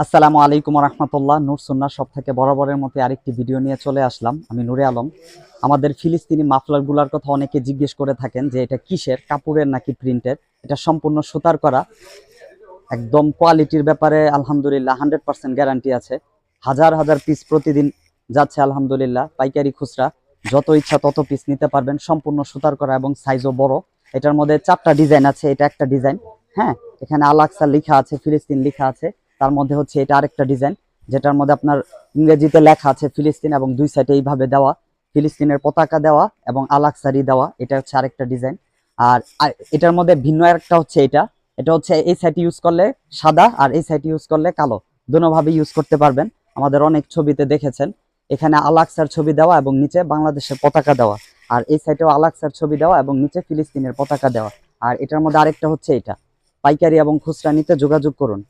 আসসালামু আলাইকুম রহমতুল্লাহ। নূর সুন্নাহ সব থেকে বরাবরের মতো আরেকটি ভিডিও নিয়ে চলে আসলাম। আমি নূরে আলম। আমাদের ফিলিস্তিনি মাফলারগুলোর কথা অনেকে জিজ্ঞেস করে থাকেন যে এটা কিসের, কাপড়ের নাকি প্রিন্টের। এটা সম্পূর্ণ সুতার করা, একদম কোয়ালিটির ব্যাপারে আলহামদুলিল্লাহ 100% গ্যারান্টি আছে। হাজার হাজার পিস প্রতিদিন যাচ্ছে আলহামদুলিল্লাহ, পাইকারি খুচরা যত ইচ্ছা তত পিস নিতে পারবেন। সম্পূর্ণ সুতার করা এবং সাইজও বড়। এটার মধ্যে 4টা ডিজাইন আছে, এটা একটা ডিজাইন। হ্যাঁ, এখানে আল আকসা লেখা আছে, ফিলিস্তিন লেখা আছে। তার মধ্যে হচ্ছে এটা আরেকটা ডিজাইন, যেটার মধ্যে আপনার ইংরেজিতে লেখা আছে ফিলিস্তিন এবং দুই সাইডে এইভাবে দেওয়া ফিলিস্তিনের পতাকা দেওয়া এবং আল আকসারি দেওয়া। এটা হচ্ছে আরেকটা ডিজাইন। আর এটার মধ্যে ভিন্ন একটা হচ্ছে এটা এটা হচ্ছে এই সাইড ইউজ করলে সাদা আর এই সাইড ইউজ করলে কালো, দুটোভাবে ইউজ করতে পারবেন। আমাদের অনেক ছবিতে দেখেছেন এখানে আল আকসার ছবি দেওয়া এবং নিচে বাংলাদেশের পতাকা দেওয়া, আর এই সাইডেও আল আকসার ছবি দেওয়া এবং নিচে ফিলিস্তিনের পতাকা দেওয়া। আর এটার মধ্যে আরেকটা হচ্ছে এটা। পাইকারি এবং খুচরা নিতে যোগাযোগ করুন।